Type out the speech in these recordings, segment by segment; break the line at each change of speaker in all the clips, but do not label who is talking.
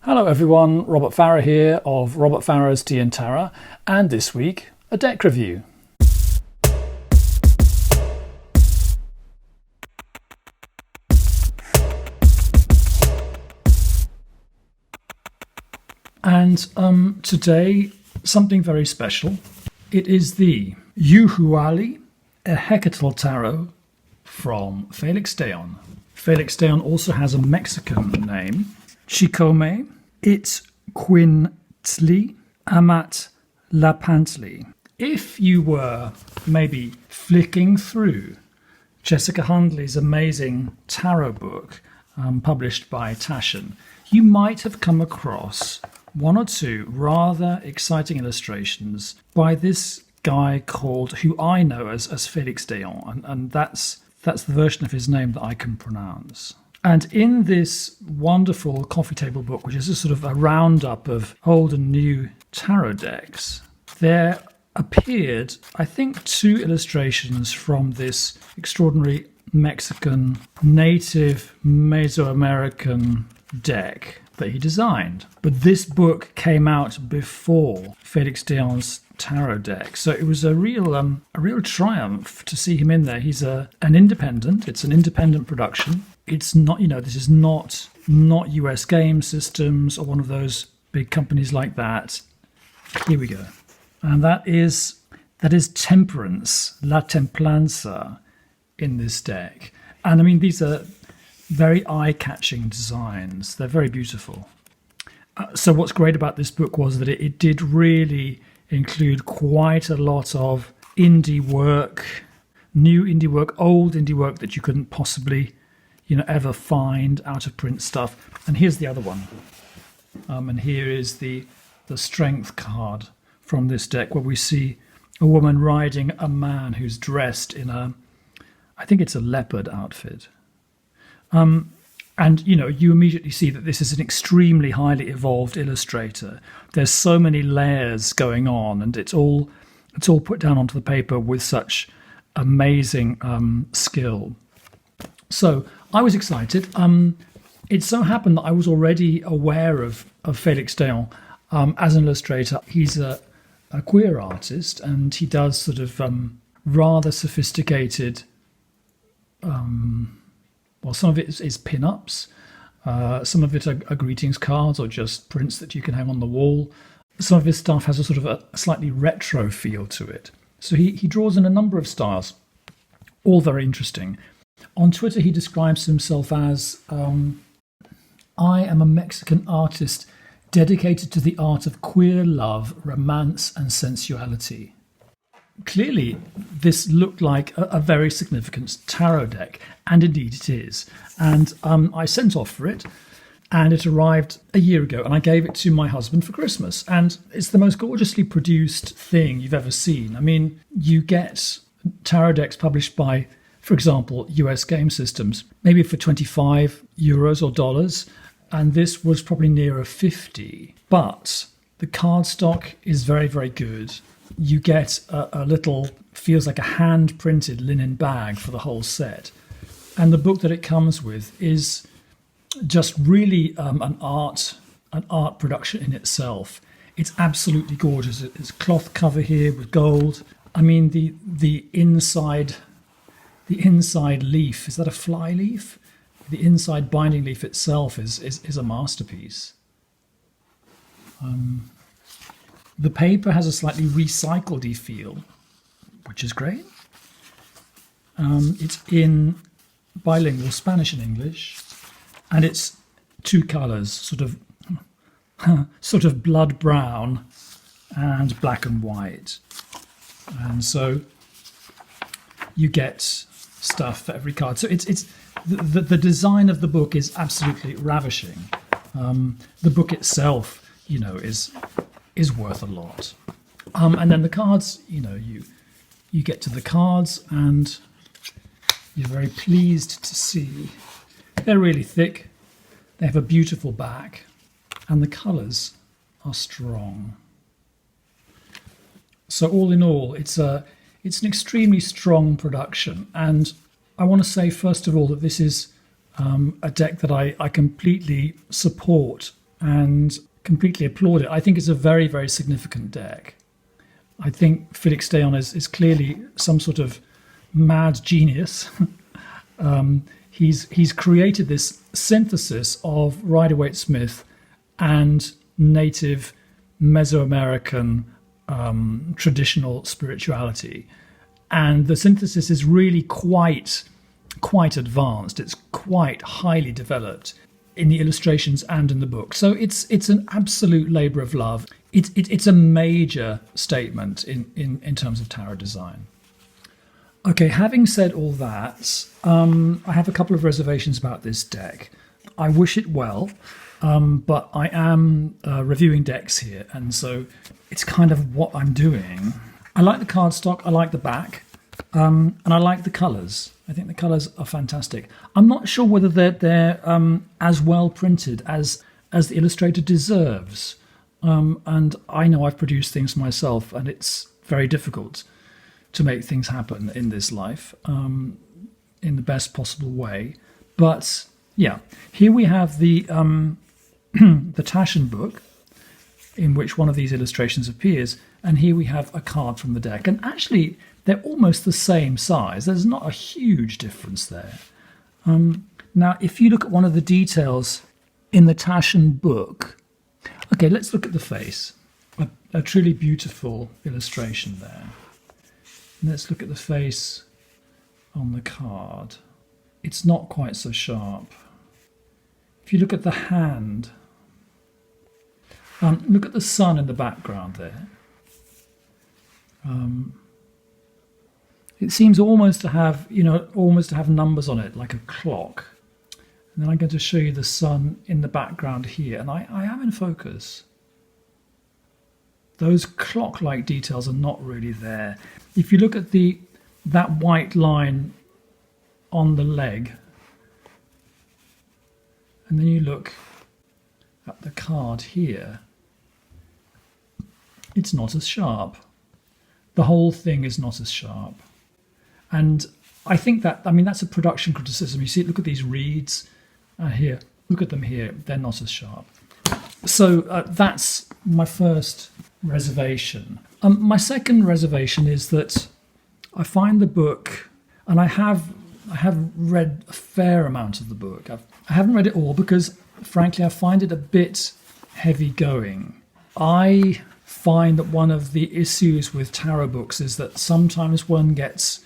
Hello everyone, Robert Farrah here of Robert Farrah's Tea and Tarot, and this week a deck review. And today something very special. It is the Yohualli Ehécatl Tarot from Felix. Felix also has a Mexican name, Chicome Itzcuintli Amatlapantli. If you were maybe flicking through Jessica Hundley's amazing tarot book published by Taschen, you might have come across one or two rather exciting illustrations by this guy called, who I know as Felix, and that's the version of his name that I can pronounce. And in this wonderful coffee table book, which is a sort of a roundup of old and new tarot decks, there appeared, I think, two illustrations from this extraordinary Mexican native Mesoamerican deck that he designed. But this book came out before Felix Deon's tarot deck, so it was a real triumph to see him in there. He's an independent. It's an independent production. It's not, this is not US Game Systems or one of those big companies like that. Here we go, and that is Temperance, La Templanza, in this deck. And I mean, these are very eye-catching designs. They're very beautiful. So what's great about this book was that it did really include quite a lot of indie work, new indie work, old indie work that you couldn't possibly ever find out of print stuff. And here's the other one. And here is the strength card from this deck, where we see a woman riding a man who's dressed in I think it's a leopard outfit. And you immediately see that this is an extremely highly evolved illustrator. There's so many layers going on, and it's all put down onto the paper with such amazing skill. So I was excited. It so happened that I was already aware of Felix Deon as an illustrator. He's a queer artist, and he does sort of rather sophisticated. Some of it is pin-ups. Some of it are greetings cards or just prints that you can hang on the wall. Some of his stuff has a sort of a slightly retro feel to it. So he draws in a number of styles, all very interesting. On Twitter, he describes himself as, I am a Mexican artist dedicated to the art of queer love, romance, and sensuality. Clearly, this looked like a very significant tarot deck, and indeed it is. And I sent off for it, and it arrived a year ago, and I gave it to my husband for Christmas. And it's the most gorgeously produced thing you've ever seen. I mean, you get tarot decks published by, for example, US Game Systems, maybe for €25 or dollars, and this was probably nearer 50. But the cardstock is very, very good. You get a little, feels like a hand-printed linen bag for the whole set. And the book that it comes with is just really an art production in itself. It's absolutely gorgeous. It's cloth cover here with gold. I mean, the inside leaf, is that a fly leaf? The inside binding leaf itself is a masterpiece. The paper has a slightly recycledy feel, which is great. It's in bilingual Spanish and English, and it's two colours, sort of blood brown and black and white. And so you get stuff for every card. So it's the design of the book is absolutely ravishing. The book itself, is worth a lot. And then the cards, you get to the cards, and you're very pleased to see they're really thick. They have a beautiful back, and the colours are strong. So all in all, it's an extremely strong production. And I want to say, first of all, that this is a deck that I completely support and completely applaud it. I think it's a very, very significant deck. I think Felix is clearly some sort of mad genius. He's created this synthesis of Rider-Waite-Smith and native Mesoamerican traditional spirituality, and the synthesis is really quite advanced. It's quite highly developed in the illustrations and in the book. So it's an absolute labour of love. It's a major statement in terms of tarot design. Okay, having said all that, I have a couple of reservations about this deck. I wish it well, but I am reviewing decks here, and so it's kind of what I'm doing. I like the cardstock, I like the back, and I like the colours. I think the colours are fantastic. I'm not sure whether they're as well printed as the illustrator deserves. And I know I've produced things myself, and it's very difficult to make things happen in this life in the best possible way. But yeah, here we have the the Taschen book, in which one of these illustrations appears, and here we have a card from the deck. And actually, they're almost the same size. There's not a huge difference there. Now, if you look at one of the details in the Taschen book, okay, let's look at the face. A truly beautiful illustration there. And let's look at the face on the card. It's not quite so sharp. If you look at the hand, look at the sun in the background there. It seems almost to have numbers on it, like a clock. And then I'm going to show you the sun in the background here, and I am in focus. Those clock-like details are not really there. If you look at that white line on the leg, and then you look at the card here, it's not as sharp. The whole thing is not as sharp. And I think that's a production criticism. You see, look at these reeds here. Look at them here. They're not as sharp. So that's my first reservation. My second reservation is that I find the book, and I have read a fair amount of the book. I haven't read it all because, frankly, I find it a bit heavy going. I find that one of the issues with tarot books is that sometimes one gets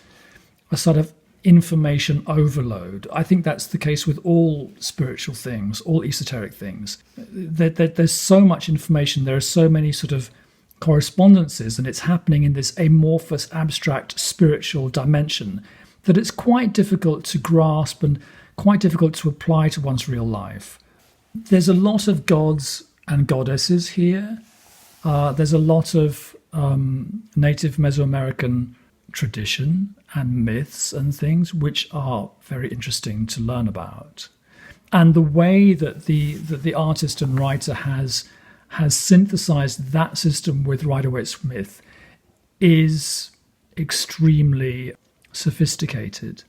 a sort of information overload. I think that's the case with all spiritual things, all esoteric things. There's so much information, there are so many sort of correspondences, and it's happening in this amorphous, abstract, spiritual dimension that it's quite difficult to grasp and quite difficult to apply to one's real life. There's a lot of gods and goddesses here. There's a lot of native Mesoamerican tradition and myths and things which are very interesting to learn about. And the way that the artist and writer has synthesized that system with Rider-Waite-Smith is extremely sophisticated.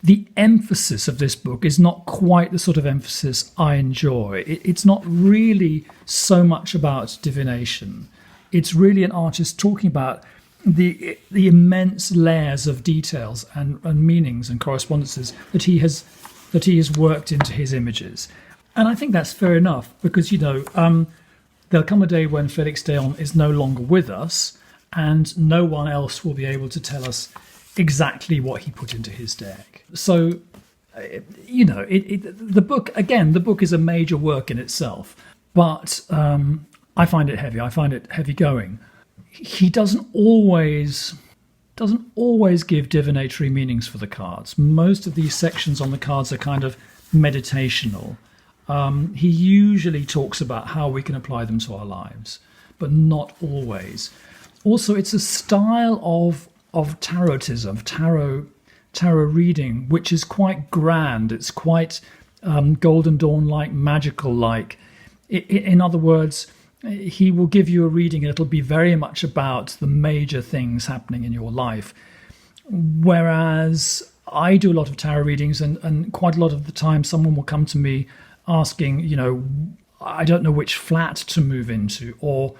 The emphasis of this book is not quite the sort of emphasis I enjoy. It's not really so much about divination. It's really an artist talking about the immense layers of details and meanings and correspondences that he has worked into his images. And I think that's fair enough, because there'll come a day when Felix Deon is no longer with us, and no one else will be able to tell us exactly what he put into his deck. So, the book is a major work in itself, but I find it heavy. I find it heavy going. He doesn't always give divinatory meanings for the cards. Most of these sections on the cards are kind of meditational. He usually talks about how we can apply them to our lives, but not always. Also, it's a style of tarotism, tarot reading, which is quite grand. It's quite Golden Dawn-like, magical-like. In other words, he will give you a reading and it'll be very much about the major things happening in your life. Whereas I do a lot of tarot readings, and quite a lot of the time someone will come to me asking, I don't know which flat to move into, or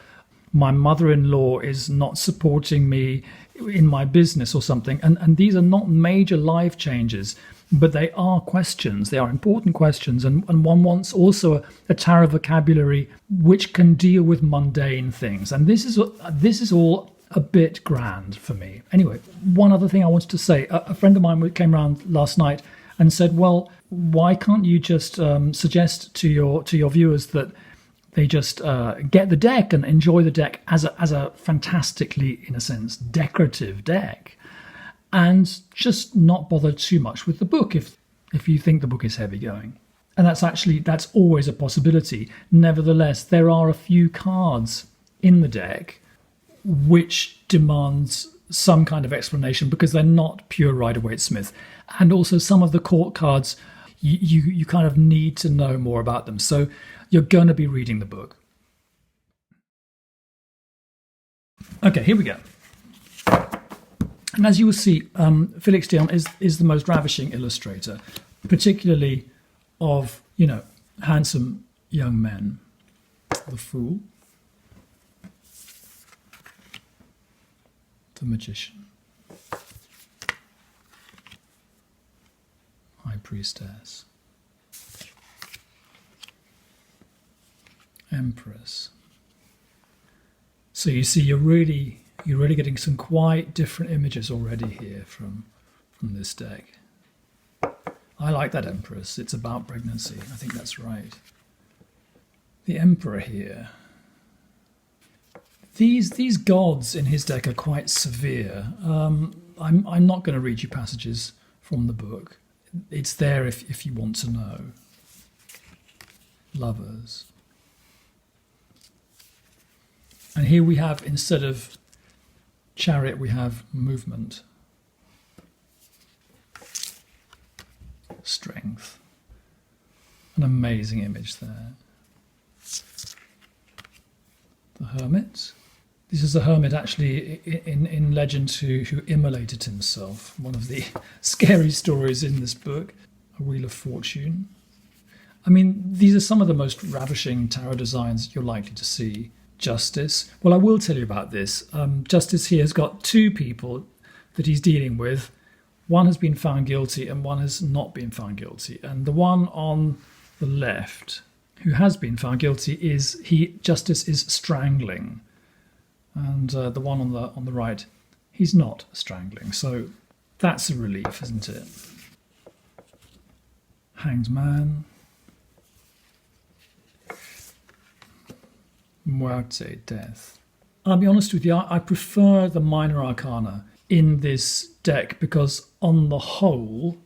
my mother-in-law is not supporting me in my business or something. And these are not major life changes, but they are questions. They are important questions. And one wants also a tarot vocabulary which can deal with mundane things. And this is all a bit grand for me. Anyway, one other thing I wanted to say. A friend of mine came around last night and said, well, why can't you just suggest to your viewers that they just get the deck and enjoy the deck as a fantastically, in a sense, decorative deck, and just not bother too much with the book if you think the book is heavy going. And that's always a possibility. Nevertheless, there are a few cards in the deck which demands some kind of explanation because they're not pure Rider-Waite-Smith. And also some of the court cards, you kind of need to know more about them. So you're going to be reading the book. Okay, here we go. And as you will see, Felix is the most ravishing illustrator, particularly of, handsome young men. The Fool, the Magician, High Priestess, Empress. So you see, you're really getting some quite different images already here from this deck. I like that Empress. It's about pregnancy. I think that's right. The Emperor here. These gods in his deck are quite severe. I'm not going to read you passages from the book. It's there if you want to know. Lovers. And here we have, instead of Chariot, we have Movement. Strength. An amazing image there. The Hermit. This is a hermit actually in legend who immolated himself. One of the scary stories in this book. A Wheel of Fortune. I mean, these are some of the most ravishing tarot designs you're likely to see. Justice. Well, I will tell you about this. Justice here has got two people that he's dealing with. One has been found guilty and one has not been found guilty. And the one on the left who has been found guilty Justice is strangling. And the one on the right, he's not strangling. So that's a relief, isn't it? Hanged Man. Muerte, death. I'll be honest with you, I prefer the minor arcana in this deck because on the whole,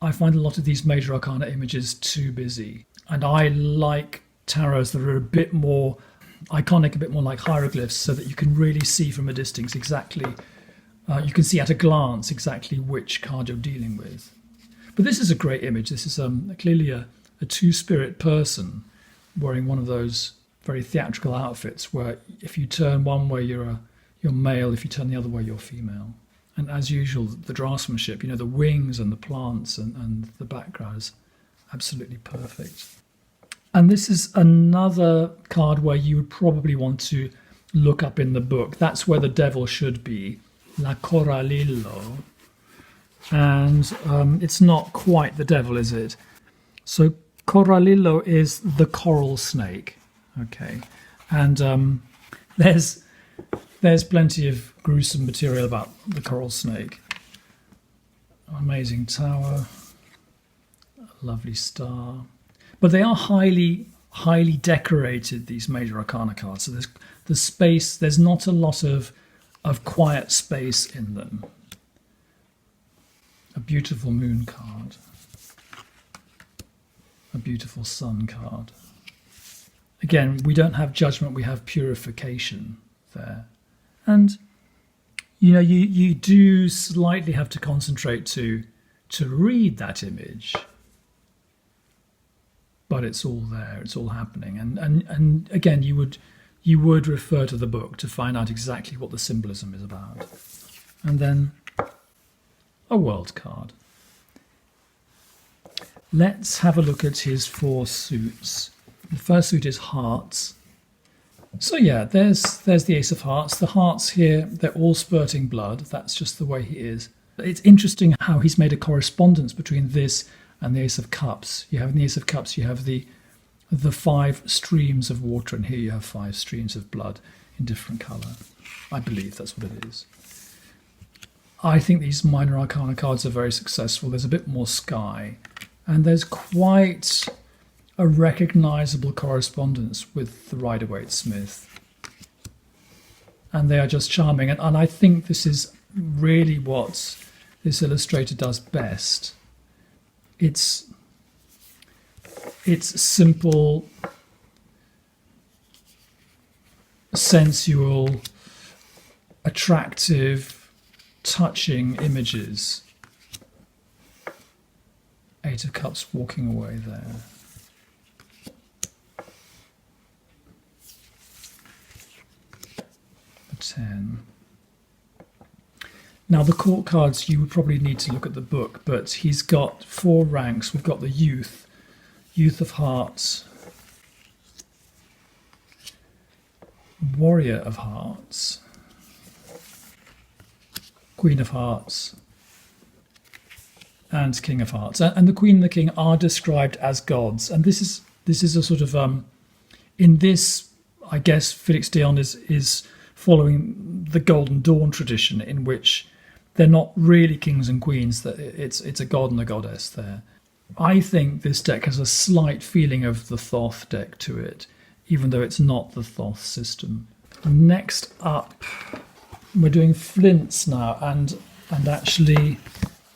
I find a lot of these major arcana images too busy. And I like tarots that are a bit more iconic, a bit more like hieroglyphs, so that you can really see from a distance exactly, you can see at a glance exactly which card you're dealing with. But this is a great image. This is clearly a two-spirit person wearing one of those very theatrical outfits where if you turn one way you're male, if you turn the other way you're female. And as usual, the draftsmanship, the wings and the plants and the background is absolutely perfect. And this is another card where you would probably want to look up in the book. That's where the devil should be, La Coralillo. And it's not quite the devil, is it? So Coralillo is the coral snake. Okay, and there's plenty of gruesome material about the coral snake. Amazing tower, a lovely star, but they are highly decorated. These major arcana cards. So there's the space. There's not a lot of quiet space in them. A beautiful moon card. A beautiful sun card. Again, we don't have judgment, we have purification there. And, you do slightly have to concentrate to read that image. But it's all there, it's all happening. And again, you would refer to the book to find out exactly what the symbolism is about. And then a world card. Let's have a look at his four suits. The first suit is hearts. So yeah, there's the Ace of Hearts. The hearts here, they're all spurting blood. That's just the way he is. It's interesting how he's made a correspondence between this and the Ace of Cups. You have in the Ace of Cups, you have the 5 streams of water, and here you have 5 streams of blood in different colour. I believe that's what it is. I think these minor arcana cards are very successful. There's a bit more sky, and there's quite a recognisable correspondence with the Rider-Waite-Smith. And they are just charming. And I think this is really what this illustrator does best. It's simple, sensual, attractive, touching images. 8 of Cups walking away there. The 10. Now the court cards, you would probably need to look at the book, but he's got 4 ranks. We've got the Youth, Youth of Hearts, Warrior of Hearts, Queen of Hearts, and King of Hearts. And the Queen and the King are described as gods. And this is a sort of in this, I guess Felix Dion is following the Golden Dawn tradition, in which they're not really kings and queens. That it's a god and a goddess there. I think this deck has a slight feeling of the Thoth deck to it, even though it's not the Thoth system. Next up, we're doing flints now, and actually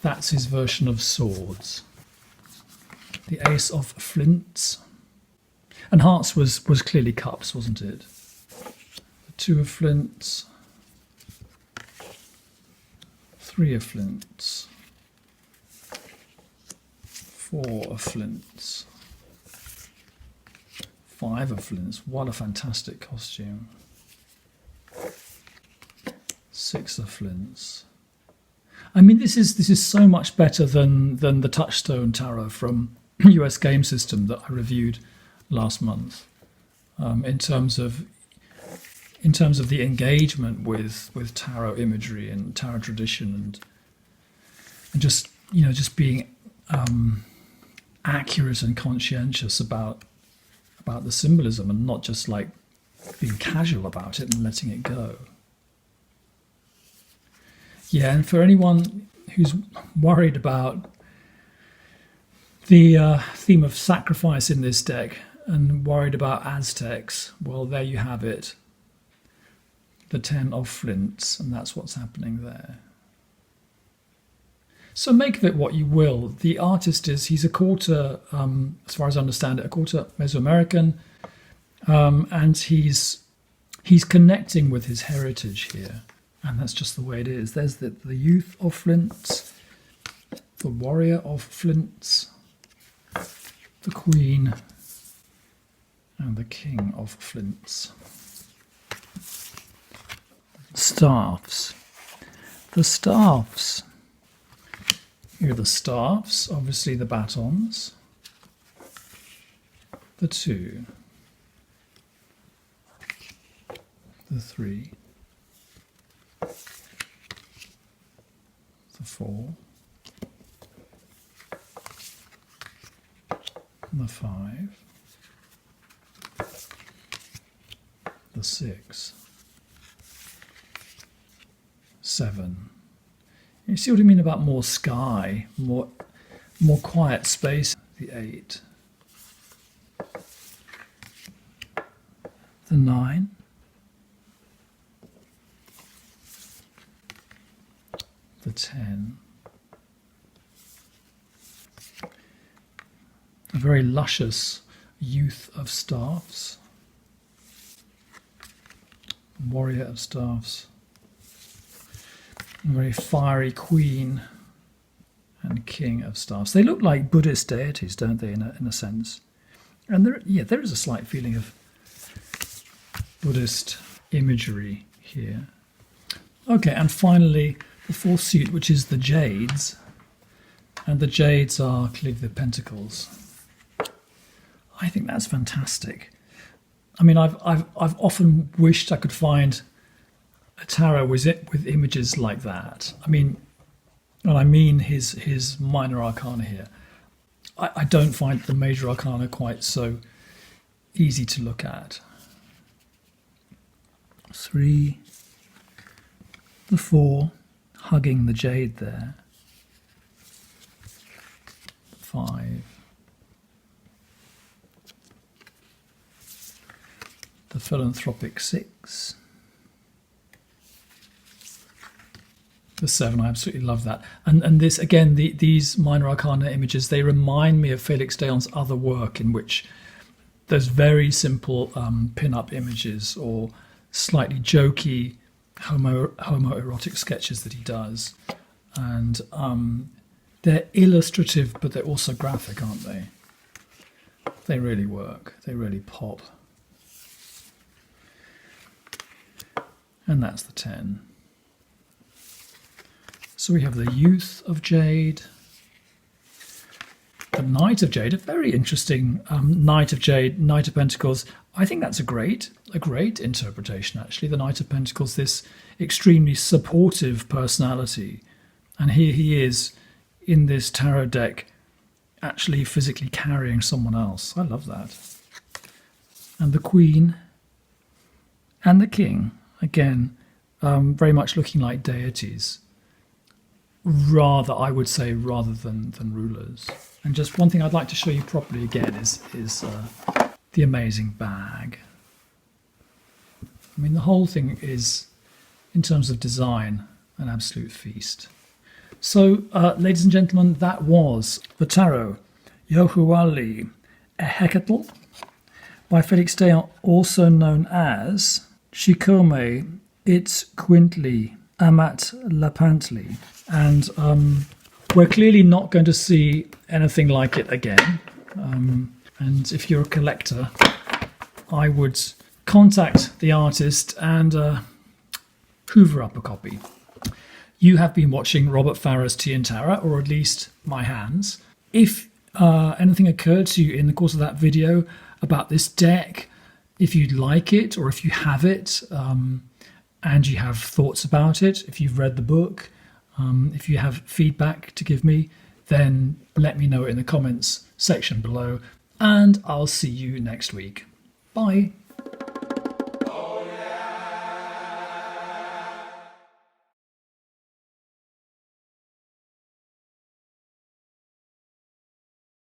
that's his version of swords. The Ace of Flints. And hearts was clearly cups, wasn't it? The 2 of flints. 3 of flints. 4 of flints. 5 of flints. What a fantastic costume. 6 of flints. I mean, this is so much better than the Touchstone Tarot from US Game System that I reviewed last month. In terms of the engagement with tarot imagery and tarot tradition, and just being accurate and conscientious about the symbolism, and not just like being casual about it and letting it go. Yeah, and for anyone who's worried about the theme of sacrifice in this deck and worried about Aztecs, well, there you have it. The 10 of flints, and that's what's happening there. So make of it what you will. The artist he's a quarter, as far as I understand it, a quarter Mesoamerican, and he's connecting with his heritage here. And that's just the way it is. There's the Youth of Flints, the Warrior of Flints, the Queen, and the King of Flints. Staffs. The staffs. Here are the staffs, obviously the batons, the 2, the 3, the 4, the 5, the 6, 7. You see what I mean about more sky, more quiet space. The 8, the 9, the 10, a very luscious Youth of Staffs, Warrior of Staffs, a very fiery Queen and King of Staffs. They look like Buddhist deities, don't they, in a sense? And there is a slight feeling of Buddhist imagery here. Okay, and finally the 4th suit, which is the Jades, and the Jades are clearly the Pentacles. I think that's fantastic. I mean, I've often wished I could find a tarot with images like that. I mean, and I mean his minor arcana here. I don't find the major arcana quite so easy to look at. 3, the 4, hugging the jade there. 5, the philanthropic 6, the 7. I absolutely love that. And this again, these minor arcana images, they remind me of Felix Dayon's other work, in which there's very simple pin-up images or slightly jokey homoerotic sketches that he does, and they're illustrative, but they're also graphic, aren't they? They really work. They really pop. And that's the 10. So we have the Youth of Jade, the Knight of Jade, a very interesting Knight of Jade, Knight of Pentacles. I think that's a great interpretation, actually. The Knight of Pentacles, this extremely supportive personality. And here he is in this tarot deck, actually physically carrying someone else. I love that. And the Queen and the King, again, very much looking like deities. Rather, I would say, rather than rulers. And just one thing I'd like to show you properly again is the amazing bag. I mean, the whole thing is, in terms of design, an absolute feast. So, ladies and gentlemen, that was the Tarot Yohualli Ehécatl by Felix Dayon, also known as Chicome Itzcuintli Amatlapantli. And we're clearly not going to see anything like it again. And if you're a collector, I would contact the artist and hoover up a copy. You have been watching Robert Farrah's Tea and Tarot, or at least my hands. If anything occurred to you in the course of that video about this deck, if you'd like it, or if you have it, and you have thoughts about it, if you've read the book, if you have feedback to give me, then let me know in the comments section below, and I'll see you next week. Bye.